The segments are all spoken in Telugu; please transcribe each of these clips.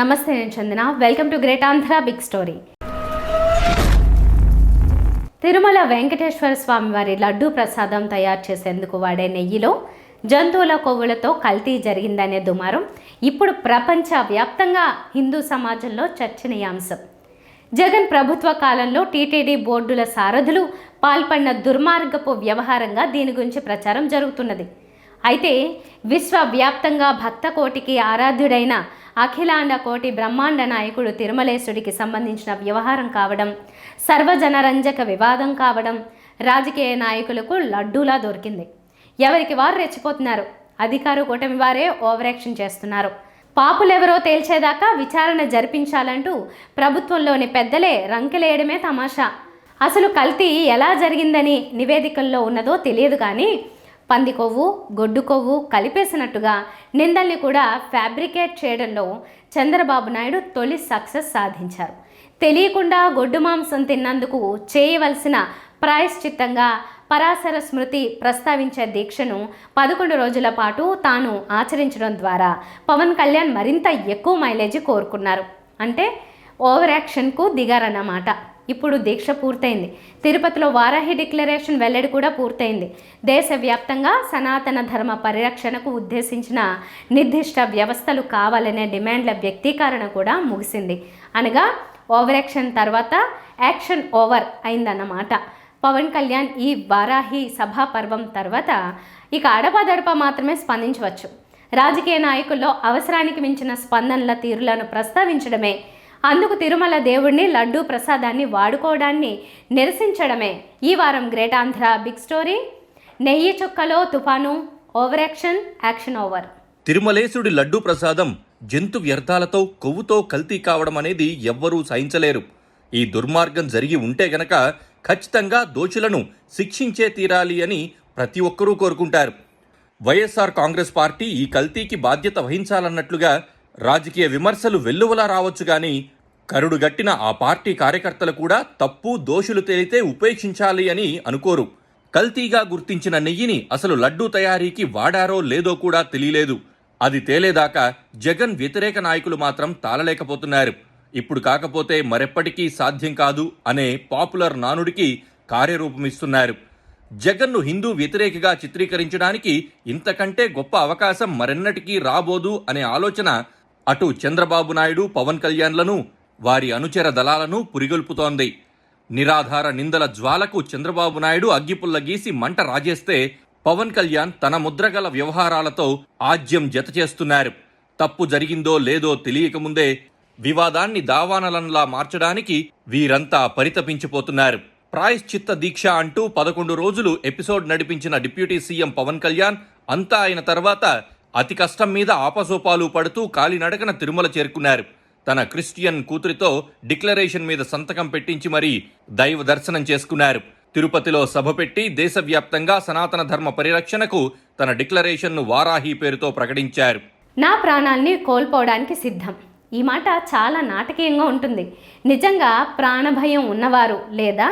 నమస్తే, నేను Chandana. Welcome to Great Andhra big story. Tirumala Venkateswara Swamy వారి లడ్డూ ప్రసాదం తయారు చేసేందుకు వాడే నెయ్యిలో జంతువుల కొవ్వులతో కల్తీ జరిగిందనే దుమారం ఇప్పుడు ప్రపంచ వ్యాప్తంగా హిందూ సమాజంలో చర్చనీయాంశం. జగన్ ప్రభుత్వ కాలంలో టీటీడీ బోర్డుల సారథులు పాల్పడిన దుర్మార్గపు వ్యవహారంగా దీని గురించి ప్రచారం జరుగుతున్నది. అయితే విశ్వవ్యాప్తంగా భక్త కోటికి ఆరాధ్యుడైన అఖిలాండ కోటి బ్రహ్మాండ నాయకుడు తిరుమలేశుడికి సంబంధించిన వ్యవహారం కావడం, సర్వజనరంజక వివాదం కావడం రాజకీయ నాయకులకు లడ్డూలా దొరికింది. ఎవరికి వారు రెచ్చిపోతున్నారు. అధికార కూటమి వారే ఓవర్ యాక్షన్ చేస్తున్నారు. పాపులెవరో తేల్చేదాకా విచారణ జరిపించాలంటూ ప్రభుత్వంలోని పెద్దలే రంకెలేయడమే తమాషా. అసలు కల్తీ ఎలా జరిగిందని నివేదికల్లో ఉన్నదో తెలియదు, కానీ పంది కొవ్వు, గొడ్డు కొవ్వు కలిపేసినట్టుగా నిందల్ని కూడా ఫ్యాబ్రికేట్ చేయడంలో చంద్రబాబు నాయుడు తొలి సక్సెస్ సాధించారు. తెలియకుండా గొడ్డు మాంసం తిన్నందుకు చేయవలసిన ప్రాయశ్చిత్తంగా పరాశర స్మృతి ప్రస్తావించే దీక్షను 11 రోజుల పాటు తాను ఆచరించడం ద్వారా పవన్ కళ్యాణ్ మరింత ఎక్కువ మైలేజీ కోరుకున్నారు. అంటే ఓవర్ యాక్షన్కు దిగారన్నమాట. ఇప్పుడు దీక్ష పూర్తయింది. తిరుపతిలో వారాహి డిక్లరేషన్ వెల్లడి కూడా పూర్తయింది. దేశవ్యాప్తంగా సనాతన ధర్మ పరిరక్షణకు ఉద్దేశించిన నిర్దిష్ట వ్యవస్థలు కావాలనే డిమాండ్ల వ్యక్తీకరణ కూడా ముగిసింది. అనగా ఓవర్ యాక్షన్ తర్వాత యాక్షన్ ఓవర్ అయిందన్నమాట. పవన్ కళ్యాణ్ ఈ వారాహి సభా పర్వం తర్వాత ఇక అడపదడప మాత్రమే స్పందించవచ్చు. రాజకీయ నాయకుల్లో అవసరానికి మించిన స్పందనల తీరులను ప్రస్తావించడమే, అందుకు తిరుమల దేవుడిని లడ్డూ ప్రసాదాన్ని వాడుకోవడాన్ని నిరసించడమే ఈ వారం గ్రేట్ ఆంధ్ర బిగ్ స్టోరీ. నెయ్యి చుక్కలో తుఫాను, ఓవర్ యాక్షన్, యాక్షన్ ఓవర్. తిరుమలేశుడి లడ్డూ ప్రసాదం జంతు వ్యర్థాలతో కొవ్వుతో కల్తీ కావడం అనేది ఎవ్వరూ సహించలేరు. ఈ దుర్మార్గం జరిగి ఉంటే గనక ఖచ్చితంగా దోషులను శిక్షించే తీరాలి అని ప్రతి ఒక్కరూ కోరుకుంటారు. వైఎస్ఆర్ కాంగ్రెస్ పార్టీ ఈ కల్తీకి బాధ్యత వహించాలన్నట్లుగా రాజకీయ విమర్శలు వెల్లువలా రావచ్చు, కానీ కరుడుగట్టిన ఆ పార్టీ కార్యకర్తలు కూడా తప్పు దోషులు తేలితే ఉపేక్షించాలి అని అనుకోరు. కల్తీగా గుర్తించిన నెయ్యిని అసలు లడ్డూ తయారీకి వాడారో లేదో కూడా తెలియలేదు. అది తేలేదాకా జగన్ వ్యతిరేక నాయకులు మాత్రం తాళలేకపోతున్నారు. ఇప్పుడు కాకపోతే మరెప్పటికీ సాధ్యం కాదు అనే పాపులర్ నానుడికి కార్యరూపమిస్తున్నారు. జగన్ను హిందూ వ్యతిరేకిగా చిత్రీకరించడానికి ఇంతకంటే గొప్ప అవకాశం మరెన్నటికీ రాబోదు అనే ఆలోచన అటు చంద్రబాబు నాయుడు, పవన్ కళ్యాణ్లను, వారి అనుచర దళాలను పురిగొల్పుతోంది. నిరాధార నిందల జ్వాలకు చంద్రబాబు నాయుడు అగ్గిపుల్ల గీసి మంట రాజేస్తే పవన్ కళ్యాణ్ తన ముద్రగల వ్యవహారాలతో ఆజ్యం జత చేస్తున్నారు. తప్పు జరిగిందో లేదో తెలియకముందే వివాదాన్ని దావానలంలా మార్చడానికి వీరంతా పరితపించిపోతున్నారు. ప్రాయశ్చిత్త దీక్ష అంటూ 11 రోజులు ఎపిసోడ్ నడిపించిన డిప్యూటీ సీఎం పవన్ కళ్యాణ్ అంతా అయిన తర్వాత అతి కష్టం మీద ఆపసోపాలు పడుతూ కాలినడకన తిరుమల చేరుకున్నారు. తన క్రిస్టియన్ కూతురితో డిక్లరేషన్ మీద సంతకం పెట్టించి మరీ దైవ దర్శనం చేసుకున్నారు. తిరుపతిలో సభ పెట్టి దేశవ్యాప్తంగా సనాతన ధర్మ పరిరక్షణకు తన డిక్లరేషన్ను వారాహి పేరుతో ప్రకటించారు. నా ప్రాణాల్ని కోల్పోవడానికి సిద్ధం. ఈ మాట చాలా నాటకీయంగా ఉంటుంది. నిజంగా ప్రాణభయం ఉన్నవారు లేదా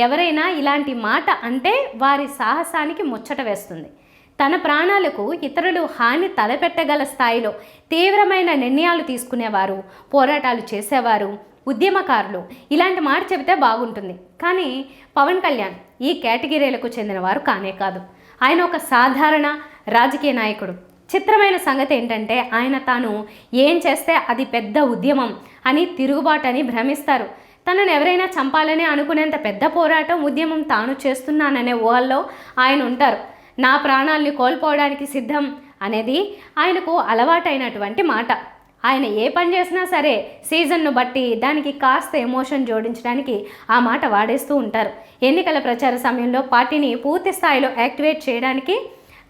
ఎవరైనా ఇలాంటి మాట అంటే వారి సాహసానికి ముచ్చట వేస్తుంది. తన ప్రాణాలకు ఇతరులు హాని తలపెట్టగల స్థాయిలో తీవ్రమైన నిర్ణయాలు తీసుకునేవారు, పోరాటాలు చేసేవారు, ఉద్యమకారులు ఇలాంటి మాట చెబితే బాగుంటుంది. కానీ పవన్ కళ్యాణ్ ఈ కేటగిరీలకు చెందినవారు కానే కాదు. ఆయన ఒక సాధారణ రాజకీయ నాయకుడు. చిత్రమైన సంగతి ఏంటంటే ఆయన తాను ఏం చేస్తే అది పెద్ద ఉద్యమం అని, తిరుగుబాటని భ్రమిస్తారు. తనను ఎవరైనా చంపాలని అనుకునేంత పెద్ద పోరాటం, ఉద్యమం తాను చేస్తున్నాననే ఊహల్లో ఆయన ఉంటారు. నా ప్రాణాల్ని కోల్పోవడానికి సిద్ధం అనేది ఆయనకు అలవాటైనటువంటి మాట. ఆయన ఏ పని చేసినా సరే సీజన్ను బట్టి దానికి కాస్త ఎమోషన్ జోడించడానికి ఆ మాట వాడేస్తూ ఉంటారు. ఎన్నికల ప్రచార సమయంలో పార్టీని పూర్తి స్థాయిలో యాక్టివేట్ చేయడానికి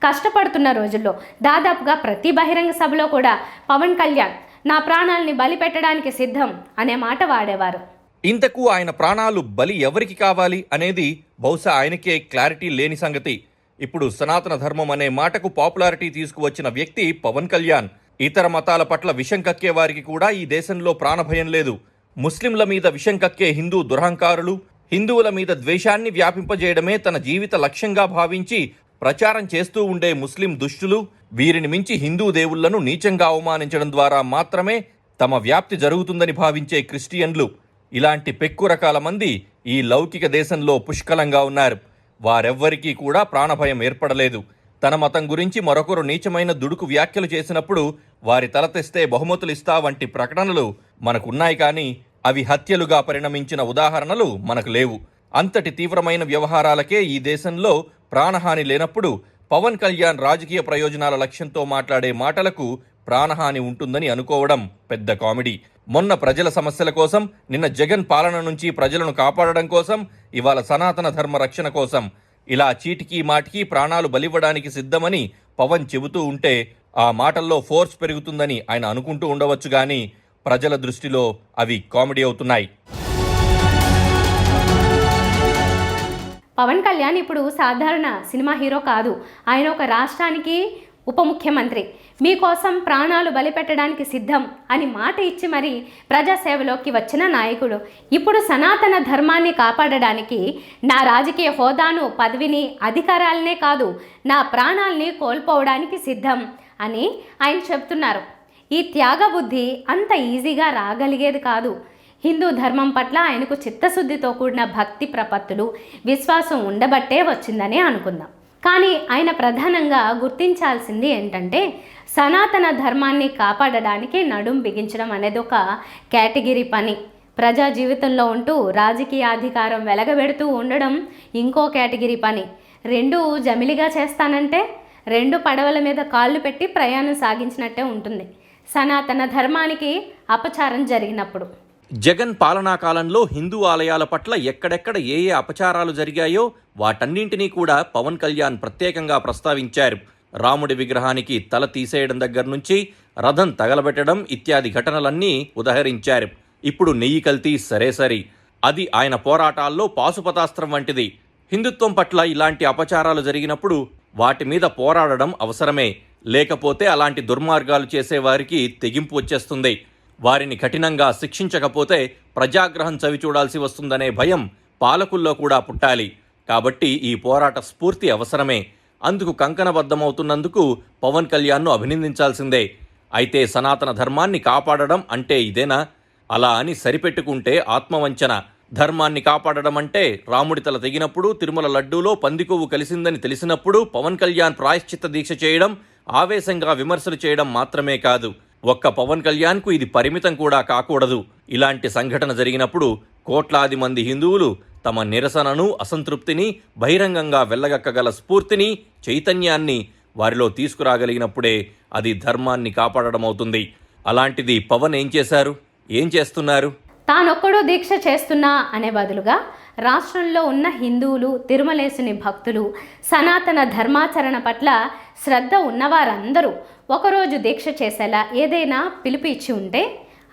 కష్టపడుతున్న రోజుల్లో దాదాపుగా ప్రతి బహిరంగ సభలో కూడా పవన్ కళ్యాణ్ నా ప్రాణాలని బలి పెట్టడానికి సిద్ధం అనే మాట వాడేవారు. ఇంతకు ఆయన ప్రాణాలు బలి ఎవరికి కావాలి అనేది బహుశా ఆయనకే క్లారిటీ లేని సంగతి. ఇప్పుడు సనాతన ధర్మం అనే మాటకు పాపులారిటీ తీసుకువచ్చిన వ్యక్తి పవన్ కళ్యాణ్. ఇతర మతాల పట్ల విషం కక్కే వారికి కూడా ఈ దేశంలో ప్రాణభయం లేదు. ముస్లింల మీద విషం కక్కే హిందూ దురహంకారులు, హిందువుల మీద ద్వేషాన్ని వ్యాపింపజేయడమే తన జీవిత లక్ష్యంగా భావించి ప్రచారం చేస్తూ ఉండే ముస్లిం దుష్టులు వీరిని మించి హిందూ దేవుళ్లను నీచంగా అవమానించడం ద్వారా మాత్రమే తమ వ్యాప్తి జరుగుతుందని భావించే క్రిస్టియన్లు ఇలాంటి పెక్కు రకాల మంది ఈ లౌకిక దేశంలో పుష్కలంగా ఉన్నారు. వారెవ్వరికీ కూడా ప్రాణభయం ఏర్పడలేదు. తన మతం గురించి మరొకరు నీచమైన దుడుకు వ్యాఖ్యలు చేసినప్పుడు వారి తల తెస్తే బహుమతులిస్తా వంటి ప్రకటనలు మనకున్నాయి, కానీ అవి హత్యలుగా పరిణమించిన ఉదాహరణలు మనకు లేవు. అంతటి తీవ్రమైన వ్యవహారాలకే ఈ దేశంలో ప్రాణహాని లేనప్పుడు పవన్ కళ్యాణ్ రాజకీయ ప్రయోజనాల లక్ష్యంతో మాట్లాడే మాటలకు ప్రాణహాని ఉంటుందని అనుకోవడం పెద్ద కామెడీ. మొన్న ప్రజల సమస్యల కోసం, నిన్న జగన్ పాలన నుంచి ప్రజలను కాపాడడం కోసం, ఇవాళ సనాతన ధర్మ రక్షణ కోసం ఇలా చీటికి మాటికి ప్రాణాలు బలివ్వడానికి సిద్ధమని పవన్ చెబుతూ ఉంటే ఆ మాటల్లో ఫోర్స్ పెరుగుతుందని ఆయన అనుకుంటూ ఉండవచ్చు, కానీ ప్రజల దృష్టిలో అవి కామెడీ అవుతున్నాయి. పవన్ కళ్యాణ్ ఇప్పుడు సాధారణ సినిమా హీరో కాదు. ఆయన ఒక రాష్ట్రానికి ఉప ముఖ్యమంత్రి. మీకోసం ప్రాణాలు బలిపెట్టడానికి సిద్ధం అని మాట ఇచ్చి మరీ ప్రజాసేవలోకి వచ్చిన నాయకుడు. ఇప్పుడు సనాతన ధర్మాన్ని కాపాడడానికి నా రాజకీయ హోదాను, పదవిని, అధికారాలనే కాదు, నా ప్రాణాల్ని కోల్పోవడానికి సిద్ధం అని ఆయన చెప్తున్నారు. ఈ త్యాగబుద్ధి అంత ఈజీగా రాగలిగేది కాదు. హిందూ ధర్మం పట్ల ఆయనకు చిత్తశుద్ధితో కూడిన భక్తి ప్రపత్తులు, విశ్వాసం ఉండబట్టే వచ్చిందని అనుకుందాం. కానీ ఆయన ప్రధానంగా గుర్తించాల్సింది ఏంటంటే సనాతన ధర్మాన్ని కాపాడడానికి నడుం బిగించడం అనేది ఒక కేటగిరీ పని. ప్రజా జీవితంలో ఉంటూ రాజకీయ అధికారం వెలగబెడుతూ ఉండడం ఇంకో కేటగిరీ పని. రెండు జమిలిగా చేస్తానంటే రెండు పడవల మీద కాళ్ళు పెట్టి ప్రయాణం సాగించినట్టే ఉంటుంది సనాతన ధర్మానికి అపచారం జరిగినప్పుడు. జగన్ పాలనా కాలంలో హిందూ ఆలయాల పట్ల ఎక్కడెక్కడ ఏ అపచారాలు జరిగాయో వాటన్నింటినీ కూడా పవన్ కళ్యాణ్ ప్రత్యేకంగా ప్రస్తావించారు. రాముడి విగ్రహానికి తల తీసేయడం దగ్గర నుంచి రథం తగలబెట్టడం ఇత్యాది ఘటనలన్నీ ఉదహరించారు. ఇప్పుడు నెయ్యి కల్తీ సరే, అది ఆయన పోరాటాల్లో పాశుపతాస్త్రం వంటిది. హిందుత్వం పట్ల ఇలాంటి అపచారాలు జరిగినప్పుడు వాటి మీద పోరాడడం అవసరమే. లేకపోతే అలాంటి దుర్మార్గాలు చేసేవారికి తెగింపు వచ్చేస్తుంది. వారిని కఠినంగా శిక్షించకపోతే ప్రజాగ్రహం చవిచూడాల్సి వస్తుందనే భయం పాలకుల్లో కూడా పుట్టాలి. కాబట్టి ఈ పోరాట స్ఫూర్తి అవసరమే. అందుకు కంకణబద్ధమవుతున్నందుకు పవన్ కళ్యాణ్ను అభినందించాల్సిందే. అయితే సనాతన ధర్మాన్ని కాపాడడం అంటే ఇదేనా? అలా అని సరిపెట్టుకుంటే ఆత్మవంచన. ధర్మాన్ని కాపాడడం అంటే రాముడి తల తెగినప్పుడు, తిరుమల లడ్డూలో పందికొవ్వు కలిసిందని తెలిసినప్పుడు పవన్ కళ్యాణ్ ప్రాయశ్చిత్త దీక్ష చేయడం, ఆవేశంగా విమర్శలు చేయడం మాత్రమే కాదు. ఒక్క పవన్ కళ్యాణ్కు ఇది పరిమితం కూడా కాకూడదు. ఇలాంటి సంఘటన జరిగినప్పుడు కోట్లాది మంది హిందువులు తమ నిరసనను, అసంతృప్తిని బహిరంగంగా వెళ్ళగక్కగల స్ఫూర్తిని, చైతన్యాన్ని వారిలో తీసుకురాగలిగినప్పుడే అది ధర్మాన్ని కాపాడడం అవుతుంది. అలాంటిది పవన్ ఏం చేశారు, ఏం చేస్తున్నారు? తానొక్కడూ దీక్ష చేస్తున్నా అనే బదులుగా రాష్ట్రంలో ఉన్న హిందువులు, తిరుమలేసుని భక్తులు, సనాతన ధర్మాచరణ పట్ల శ్రద్ధ ఉన్నవారందరూ ఒకరోజు దీక్ష చేసేలా ఏదైనా పిలుపు ఇచ్చి ఉంటే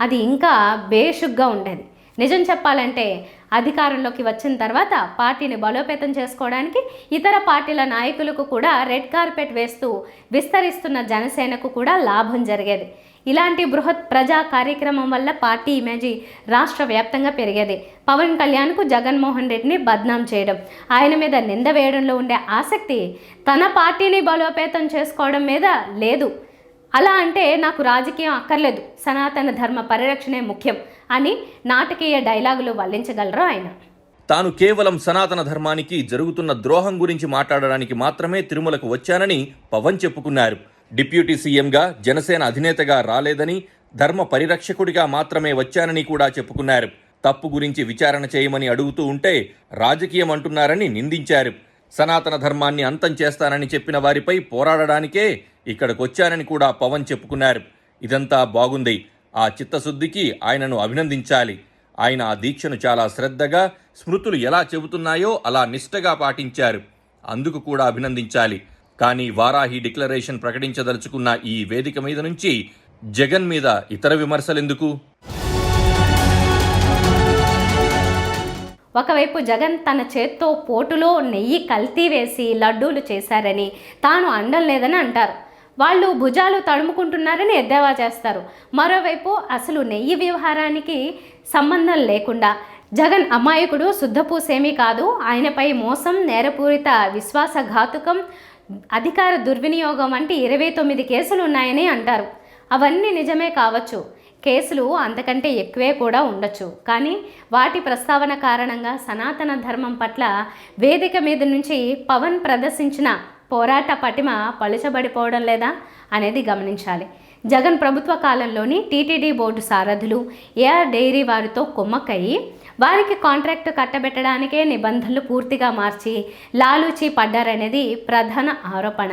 అది ఇంకా బేషుగ్గా ఉండేది. నిజం చెప్పాలంటే అధికారంలోకి వచ్చిన తర్వాత పార్టీని బలోపేతం చేసుకోవడానికి ఇతర పార్టీల నాయకులకు కూడా రెడ్ కార్పెట్ వేస్తూ విస్తరిస్తున్న జనసేనకు కూడా లాభం జరిగేది. ఇలాంటి బృహత్ ప్రజా కార్యక్రమం వల్ల పార్టీ ఇమేజీ రాష్ట్ర వ్యాప్తంగా పెరిగేది. పవన్ కళ్యాణ్కు జగన్మోహన్ రెడ్డిని బద్నాం చేయడం, ఆయన మీద నింద వేయడంలో ఉండే ఆసక్తి తన పార్టీని బలోపేతం చేసుకోవడం మీద లేదు. అలా అంటే నాకు రాజకీయం అక్కర్లేదు, సనాతన ధర్మ పరిరక్షణే ముఖ్యం అని నాటకీయ డైలాగులు వల్లించగలరు ఆయన. తాను కేవలం సనాతన ధర్మానికి జరుగుతున్న ద్రోహం గురించి మాట్లాడడానికి మాత్రమే తిరుమలకు వచ్చానని పవన్ చెప్పుకున్నారు. డిప్యూటీ సీఎంగా, జనసేన అధినేతగా రాలేదని, ధర్మ పరిరక్షకుడిగా మాత్రమే వచ్చానని కూడా చెప్పుకున్నారు. తప్పు గురించి విచారణ చేయమని అడుగుతూ ఉంటే రాజకీయం అంటున్నారని నిందించారు. సనాతన ధర్మాన్ని అంతం చేస్తానని చెప్పిన వారిపై పోరాడడానికే ఇక్కడికొచ్చానని కూడా పవన్ చెప్పుకున్నారు. ఇదంతా బాగుంది. ఆ చిత్తశుద్ధికి ఆయనను అభినందించాలి. ఆయన ఆ దీక్షను చాలా శ్రద్ధగా, స్మృతులు ఎలా చెబుతున్నాయో అలా నిష్టగా పాటించారు. అందుకు కూడా అభినందించాలి. కానీ వారాహి డిక్లరేషన్ ప్రకటించదలుచుకున్న ఈ వేదిక మీద నుంచి జగన్ మీద ఇతర విమర్శలెందుకు? ఒకవైపు జగన్ తన చేత్తో పోటులో నెయ్యి కల్తీ వేసి లడ్డూలు చేశారని, తాను అండం లేదని అంటారు. వాళ్ళు భుజాలు తడుముకుంటున్నారని ఎద్దేవా చేస్తారు. మరోవైపు అసలు నెయ్యి వ్యవహారానికి సంబంధం లేకుండా జగన్ అమాయకుడు, శుద్ధపూసేమీ కాదు, ఆయనపై మోసం, నేరపూరిత విశ్వాసఘాతుకం, అధికార దుర్వినియోగం వంటి 29 కేసులు ఉన్నాయని అంటారు. అవన్నీ నిజమే కావచ్చు, కేసులు అంతకంటే ఎక్కువే కూడా ఉండొచ్చు. కానీ వాటి ప్రస్తావన కారణంగా సనాతన ధర్మం పట్ల వేదిక మీద నుంచి పవన్ ప్రదర్శించిన పోరాట పటిమ పలుచబడిపోవడం లేదా అనేది గమనించాలి. జగన్ ప్రభుత్వ కాలంలోని టీటీడీ బోర్డు సారథులు ఏఆర్ డైరీ వారితో కుమ్మక్కయి వారికి కాంట్రాక్టు కట్టబెట్టడానికే నిబంధనలు పూర్తిగా మార్చి లాలూచీ పడ్డారనేది ప్రధాన ఆరోపణ.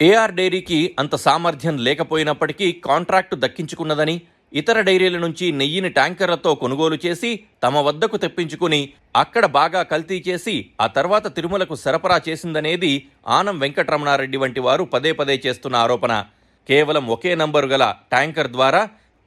ఏఆర్ డైరీకి అంత సామర్థ్యం లేకపోయినప్పటికీ కాంట్రాక్టు దక్కించుకున్నదని, ఇతర డైరీల నుంచి నెయ్యిని ట్యాంకర్లతో కొనుగోలు చేసి తమ వద్దకు తెప్పించుకుని అక్కడ బాగా కల్తీ చేసి ఆ తర్వాత తిరుమలకు సరఫరా చేసిందనేది ఆనం వెంకటరమణారెడ్డి వంటి వారు పదే పదే చేస్తున్న ఆరోపణ. కేవలం ఒకే నంబరు గల ట్యాంకర్ ద్వారా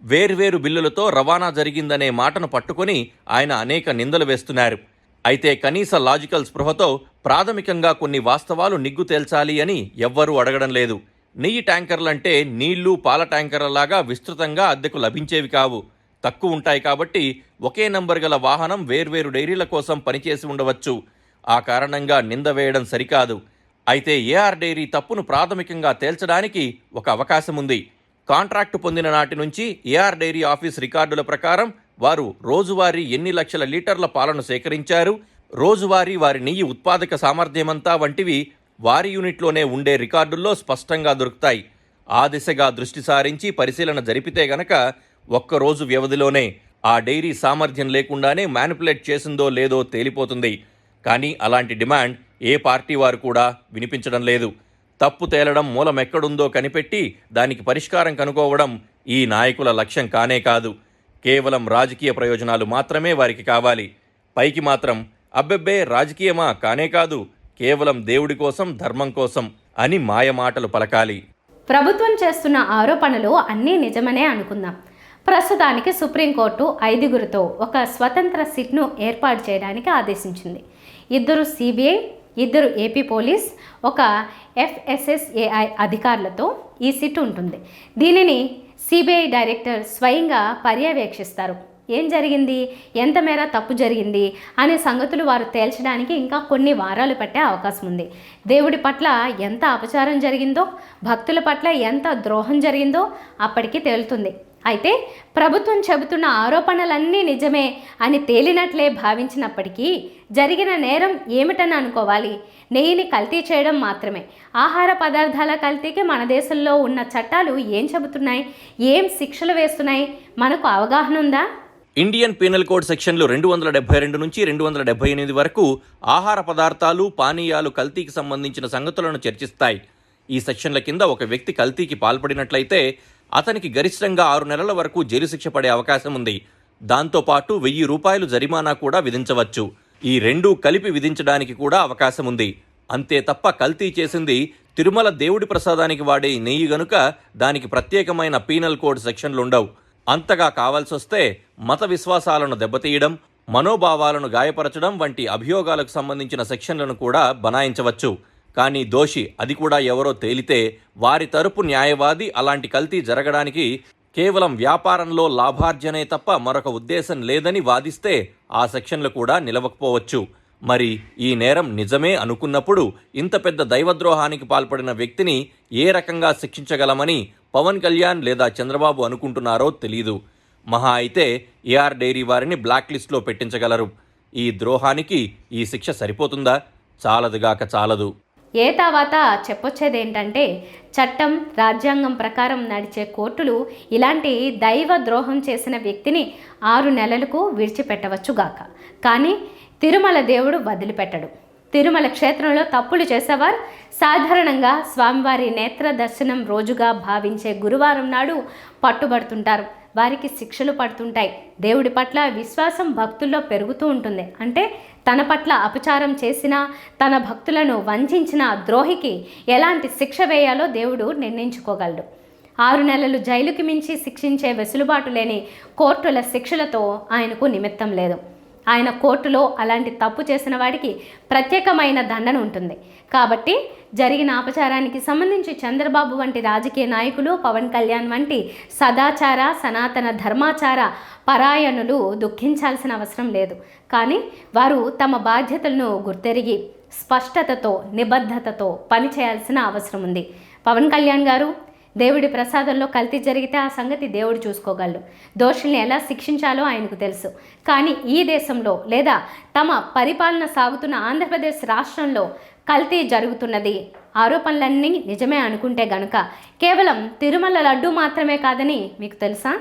వేర్వేరు బిల్లులతో రవాణా జరిగిందనే మాటను పట్టుకొని ఆయన అనేక నిందలు వేస్తున్నారు. అయితే కనీస లాజికల్ స్పృహతో ప్రాథమికంగా కొన్ని వాస్తవాలు నిగ్గు తేల్చాలి అని ఎవ్వరూ అడగడం లేదు. నెయ్యి ట్యాంకర్లంటే నీళ్లు పాల ట్యాంకర్లలాగా విస్తృతంగా అద్దెకు లభించేవి కావు, తక్కువ ఉంటాయి. కాబట్టి ఒకే నంబర్ గల వాహనం వేర్వేరు డైరీల కోసం పనిచేసి ఉండవచ్చు. ఆ కారణంగా నింద వేయడం సరికాదు. అయితే ఏఆర్ డైరీ తప్పును ప్రాథమికంగా తేల్చడానికి ఒక అవకాశం ఉంది. కాంట్రాక్టు పొందిన నాటి నుంచి ఏఆర్ డైరీ ఆఫీస్ రికార్డుల ప్రకారం వారు రోజువారీ ఎన్ని లక్షల లీటర్ల పాలను సేకరించారు, రోజువారీ వారి నెయ్యి ఉత్పాదక సామర్థ్యమంతా వంటివి వారి యూనిట్లోనే ఉండే రికార్డుల్లో స్పష్టంగా దొరుకుతాయి. ఆ దిశగా దృష్టి సారించి పరిశీలన జరిపితే గనక ఒక్కరోజు వ్యవధిలోనే ఆ డైరీ సామర్థ్యం లేకుండానే మ్యానిపులేట్ చేసిందో లేదో తేలిపోతుంది. కానీ అలాంటి డిమాండ్ ఏ పార్టీ వారు కూడా వినిపించడం లేదు. తప్పు తేలడం, మూలమెక్కడుందో కనిపెట్టి దానికి పరిష్కారం కనుక్కోవడం ఈ నాయకుల లక్ష్యం కానే కాదు. కేవలం రాజకీయ ప్రయోజనాలు మాత్రమే వారికి కావాలి. పైకి మాత్రం అబ్బెబ్బే రాజకీయమా కానే కాదు, కేవలం దేవుడి కోసం, ధర్మం కోసం అని మాయమాటలు పలకాలి. ప్రభుత్వం చేస్తున్న ఆరోపణలు అన్నీ నిజమనే అనుకుందాం. ప్రస్తుతానికి సుప్రీంకోర్టు 5గురితో ఒక స్వతంత్ర సిట్ను ఏర్పాటు చేయడానికి ఆదేశించింది. 2 సిబిఐ, 2 ఏపీ పోలీస్, ఒక FSSAI అధికారులతో ఈ సిట్ ఉంటుంది. దీనిని సిబిఐ డైరెక్టర్ స్వయంగా పర్యవేక్షిస్తారు. ఏం జరిగింది, ఎంత మేర తప్పు జరిగింది అనే సంగతులు వారు తేల్చడానికి ఇంకా కొన్ని వారాలు పట్టే అవకాశం ఉంది. దేవుడి పట్ల ఎంత అపచారం జరిగిందో, భక్తుల పట్ల ఎంత ద్రోహం జరిగిందో అప్పటికి తేలుతుంది. అయితే ప్రభుత్వం చెబుతున్న ఆరోపణలన్నీ నిజమే అని తేలినట్లే భావించినప్పటికీ జరిగిన నేరం ఏమిటని అనుకోవాలి? నెయ్యిని కల్తీ చేయడం మాత్రమే. ఆహార పదార్థాల కల్తీకి మన దేశంలో ఉన్న చట్టాలు ఏం చెబుతున్నాయి, ఏం శిక్షలు వేస్తున్నాయి, మనకు అవగాహన ఉందా? ఇండియన్ పీనల్ కోడ్ సెక్షన్లు 272 నుంచి 278 వరకు ఆహార పదార్థాలు, పానీయాలు కల్తీకి సంబంధించిన సంగతులను చర్చిస్తాయి. ఈ సెక్షన్ల కింద ఒక వ్యక్తి కల్తీకి పాల్పడినట్లయితే అతనికి గరిష్టంగా 6 నెలల వరకు జైలు శిక్ష పడే అవకాశం ఉంది. దాంతోపాటు 1000 రూపాయలు జరిమానా కూడా విధించవచ్చు. ఈ రెండూ కలిపి విధించడానికి కూడా అవకాశం ఉంది. అంతే తప్ప కల్తీ చేసింది తిరుమల దేవుడి ప్రసాదానికి వాడే నెయ్యి గనుక దానికి ప్రత్యేకమైన పీనల్ కోడ్ సెక్షన్లుండవు. అంతగా కావాల్సొస్తే మత విశ్వాసాలను దెబ్బతీయడం, మనోభావాలను గాయపరచడం వంటి అభియోగాలకు సంబంధించిన సెక్షన్లను కూడా బనాయించవచ్చు. కానీ దోషి, అది కూడా ఎవరో తేలితే వారి తరపు న్యాయవాది అలాంటి కల్తీ జరగడానికి కేవలం వ్యాపారంలో లాభార్జనే తప్ప మరొక ఉద్దేశం లేదని వాదిస్తే ఆ సెక్షన్లు కూడా నిలవకపోవచ్చు. మరి ఈ నేరం నిజమే అనుకున్నప్పుడు ఇంత పెద్ద దైవద్రోహానికి పాల్పడిన వ్యక్తిని ఏ రకంగా శిక్షించగలమని పవన్ కళ్యాణ్ లేదా చంద్రబాబు అనుకుంటున్నారో తెలీదు. మహా అయితే ఏఆర్ డైరీ వారిని బ్లాక్ లిస్ట్లో పెట్టించగలరు. ఈ ద్రోహానికి ఈ శిక్ష సరిపోతుందా? చాలదుగాక చాలదు. ఏ తర్వాత చెప్పొచ్చేదేంటంటే, చట్టం, రాజ్యాంగం ప్రకారం నడిచే కోర్టులు ఇలాంటి దైవ ద్రోహం చేసిన వ్యక్తిని 6 నెలలకు విడిచిపెట్టవచ్చుగాక. కానీ తిరుమల దేవుడు వదిలిపెట్టడు. తిరుమల క్షేత్రంలో తప్పులు చేసేవారు సాధారణంగా స్వామివారి నేత్ర దర్శనం రోజుగా భావించే గురువారం నాడు పట్టుబడుతుంటారు. వారికి శిక్షలు పడుతుంటాయి. దేవుడి పట్ల విశ్వాసం భక్తుల్లో పెరుగుతూ ఉంటుంది. అంటే తన పట్ల అపచారం చేసిన, తన భక్తులను వంచిన ద్రోహికి ఎలాంటి శిక్ష వేయాలో దేవుడు నిర్ణయించుకోగలడు. 6 నెలలు జైలుకి మించి శిక్షించే వెసులుబాటు లేని కోర్టుల శిక్షలతో ఆయనకు నిమిత్తం లేదు. ఆయన కోర్టులో అలాంటి తప్పు చేసిన వాడికి ప్రత్యేకమైన దండన ఉంటుంది. కాబట్టి జరిగిన అపచారానికి సంబంధించి చంద్రబాబు వంటి రాజకీయ నాయకులు, పవన్ కళ్యాణ్ వంటి సదాచార, సనాతన ధర్మాచార పరాయణులు దుఃఖించాల్సిన అవసరం లేదు. కానీ వారు తమ బాధ్యతలను గుర్తెరిగి స్పష్టతతో, నిబద్ధతతో పనిచేయాల్సిన అవసరం ఉంది. పవన్ కళ్యాణ్ గారు, దేవుడి ప్రసాదంలో కల్తీ జరిగితే ఆ సంగతి దేవుడు చూసుకోగలడు. దోషుల్ని ఎలా శిక్షించాలో ఆయనకు తెలుసు. కానీ ఈ దేశంలో లేదా తమ పరిపాలన సాగుతున్న ఆంధ్రప్రదేశ్ రాష్ట్రంలో కల్తీ జరుగుతున్నది, ఆరోపణలన్నీ నిజమే అనుకుంటే గనుక కేవలం తిరుమల లడ్డు మాత్రమే కాదని మీకు తెలుసా?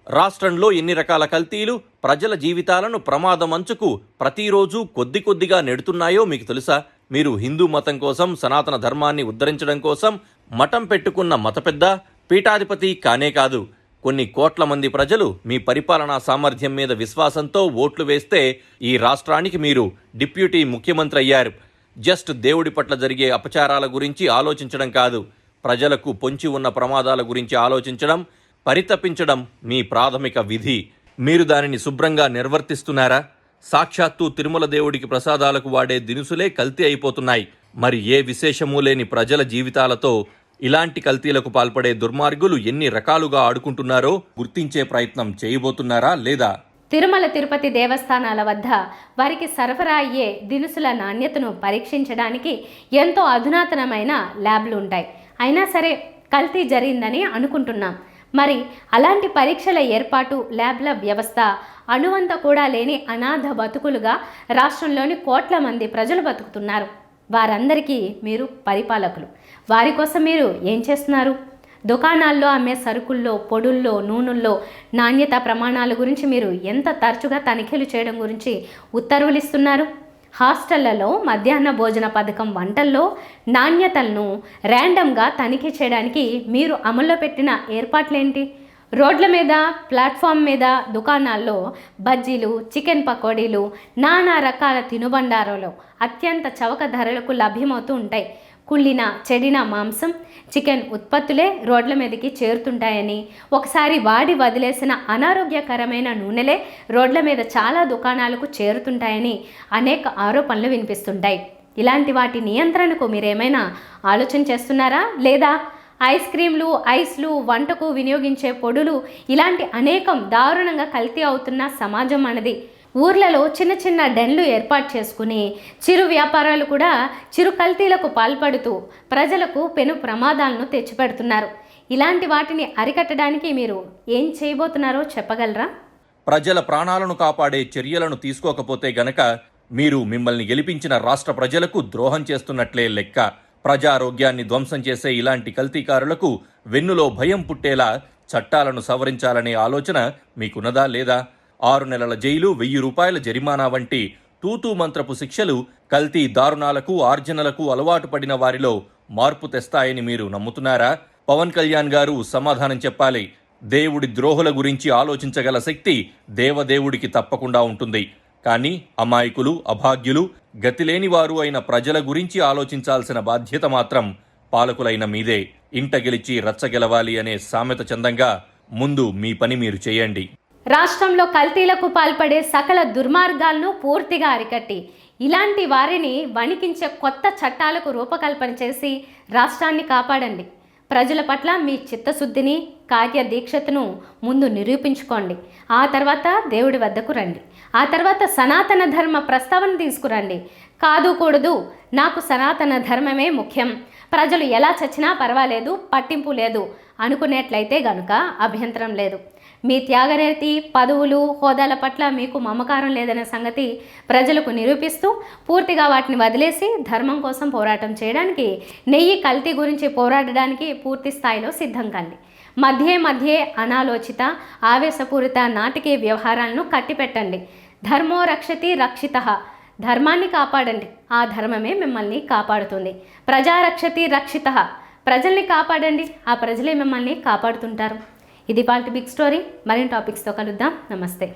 రాష్ట్రంలో ఎన్ని రకాల కల్తీలు ప్రజల జీవితాలను ప్రమాదం అంచుకు ప్రతిరోజు కొద్దిగా నెడుతున్నాయో మీకు తెలుసా? మీరు హిందూ మతం కోసం, సనాతన ధర్మాన్ని ఉద్ధరించడం కోసం మఠం పెట్టుకున్న మత పెద్ద, పీఠాధిపతి కానే కాదు. కొన్ని కోట్ల మంది ప్రజలు మీ పరిపాలనా సామర్థ్యం మీద విశ్వాసంతో ఓట్లు వేస్తే ఈ రాష్ట్రానికి మీరు డిప్యూటీ ముఖ్యమంత్రి అయ్యారు. జస్ట్ దేవుడి పట్ల జరిగే అపచారాల గురించి ఆలోచించడం కాదు, ప్రజలకు పొంచి ఉన్న ప్రమాదాల గురించి ఆలోచించడం, పరితపించడం మీ ప్రాథమిక విధి. మీరు దానిని శుభ్రంగా నిర్వర్తిస్తున్నారా? సాక్షాత్తు తిరుమల దేవుడికి ప్రసాదాలకు వాడే దినుసులే కల్తీ అయిపోతున్నాయి. మరి ఏ విశేషమూ లేని ప్రజల జీవితాలతో ఇలాంటి కల్తీలకు పాల్పడే దుర్మార్గులు ఎన్ని రకాలుగా ఆడుకుంటున్నారో గుర్తించే ప్రయత్నం చేయబోతున్నారా లేదా? తిరుమల తిరుపతి దేవస్థానాల వద్ద వారికి సరఫరా అయ్యే దినుసుల నాణ్యతను పరీక్షించడానికి ఎంతో అధునాతనమైన ల్యాబ్లు ఉంటాయి. అయినా సరే కల్తీ జరిగిందని అనుకుంటున్నాం. మరి అలాంటి పరీక్షల ఏర్పాటు, ల్యాబ్ల వ్యవస్థ, అణువంత కూడా లేని అనాథ బతుకులుగా రాష్ట్రంలోని కోట్ల మంది ప్రజలు బతుకుతున్నారు. వారందరికీ మీరు పరిపాలకులు. వారి కోసం మీరు ఏం చేస్తున్నారు? దుకాణాల్లో అమ్మే సరుకుల్లో, పొడుల్లో, నూనెల్లో నాణ్యత ప్రమాణాల గురించి మీరు ఎంత తరచుగా తనిఖీలు చేయడం గురించి ఉత్తర్వులు ఇస్తున్నారు? హాస్టళ్లలో మధ్యాహ్న భోజన పథకం వంటల్లో నాణ్యతలను ర్యాండమ్గా తనిఖీ చేయడానికి మీరు అమల్లో పెట్టిన ఏర్పాట్లేంటి? రోడ్ల మీద, ప్లాట్ఫామ్ మీద, దుకాణాల్లో బజ్జీలు, చికెన్ పకోడీలు, నానా రకాల తినుబండారాలు అత్యంత చవక ధరలకు లభ్యమవుతూ ఉంటాయి. కుళ్ళిన, చెడిన మాంసం, చికెన్ ఉత్పత్తులే రోడ్ల మీదకి చేరుతుంటాయని, ఒకసారి వాడి వదిలేసిన అనారోగ్యకరమైన నూనెలే రోడ్ల మీద చాలా దుకాణాలకు చేరుతుంటాయని అనేక ఆరోపణలు వినిపిస్తుంటాయి. ఇలాంటి వాటి నియంత్రణకు మీరేమైనా ఆలోచన చేస్తున్నారా? లేదా ఐస్ క్రీంలు, ఐస్లు, వంటకు వినియోగించే పొడులు ఇలాంటి అనేకం దారుణంగా కల్తీ అవుతున్న సమాజం మనది. ఊర్లలో చిన్న చిన్న డెన్లు ఏర్పాటు చేసుకుని చిరు వ్యాపారాలు కూడా చిరు కల్తీలకు పాల్పడుతూ ప్రజలకు పెను ప్రమాదాలను తెచ్చిపెడుతున్నారు. ఇలాంటి వాటిని అరికట్టడానికి మీరు ఏం చేయబోతున్నారో చెప్పగలరా? ప్రజల ప్రాణాలను కాపాడే చర్యలను తీసుకోకపోతే గనక మీరు మిమ్మల్ని గెలిపించిన రాష్ట్ర ప్రజలకు ద్రోహం చేస్తున్నట్లే లెక్క. ప్రజారోగ్యాన్ని ధ్వంసం చేసే ఇలాంటి కల్తీకారులకు వెన్నులో భయం పుట్టేలా చట్టాలను సవరించాలనే ఆలోచన మీకున్నదా లేదా? 6 నెలల జైలు, 1000 రూపాయల జరిమానా వంటి తూతూ మంత్రపు శిక్షలు కల్తీ దారుణాలకు, ఆర్జనలకు అలవాటు పడిన వారిలో మార్పు తెస్తాయని మీరు నమ్ముతున్నారా? పవన్ కళ్యాణ్ గారు సమాధానం చెప్పాలి. దేవుడి ద్రోహుల గురించి ఆలోచించగల శక్తి దేవదేవుడికి తప్పకుండా ఉంటుంది. కానీ అమాయకులు, అభాగ్యులు, గతిలేని వారు అయిన ప్రజల గురించి ఆలోచించాల్సిన బాధ్యత మాత్రం పాలకులైన మీదే. ఇంట గెలిచి రచ్చగెలవాలి అనే సామెత చందంగా ముందు మీ పని మీరు చేయండి. రాష్ట్రంలో కల్తీలకు పాల్పడే సకల దుర్మార్గాలను పూర్తిగా అరికట్టి ఇలాంటి వారిని వణికించే కొత్త చట్టాలకు రూపకల్పన చేసి రాష్ట్రాన్ని కాపాడండి. ప్రజల పట్ల మీ చిత్తశుద్ధిని, కార్యదీక్షతను ముందు నిరూపించుకోండి. ఆ తర్వాత దేవుడి వద్దకు రండి. ఆ తర్వాత సనాతన ధర్మ ప్రస్తావన తీసుకురండి. కాదు కూడదు, నాకు సనాతన ధర్మమే ముఖ్యం, ప్రజలు ఎలా చచ్చినా పర్వాలేదు, పట్టింపు లేదు అనుకునేట్లయితే గనుక అభ్యంతరం లేదు. మీ త్యాగరేతి, పదవులు, హోదాల పట్ల మీకు మమకారం లేదనే సంగతి ప్రజలకు నిరూపిస్తూ పూర్తిగా వాటిని వదిలేసి ధర్మం కోసం పోరాటం చేయడానికి, నెయ్యి కల్తీ గురించి పోరాడడానికి పూర్తి స్థాయిలో సిద్ధం కండి. మధ్యే అనాలోచిత, ఆవేశపూరిత నాటికే వ్యవహారాలను కట్టిపెట్టండి. ధర్మో రక్షతి రక్షితః, ధర్మాన్ని కాపాడండి, ఆ ధర్మమే మిమ్మల్ని కాపాడుతుంది. ప్రజా రక్షతి రక్షితః, ప్రజల్ని కాపాడండి, ఆ ప్రజలే మిమ్మల్ని కాపాడుతుంటారు. ఇది వాళ్ళ బిగ్ స్టోరీ. మరిన్ని టాపిక్స్తో కలుద్దాం. నమస్తే.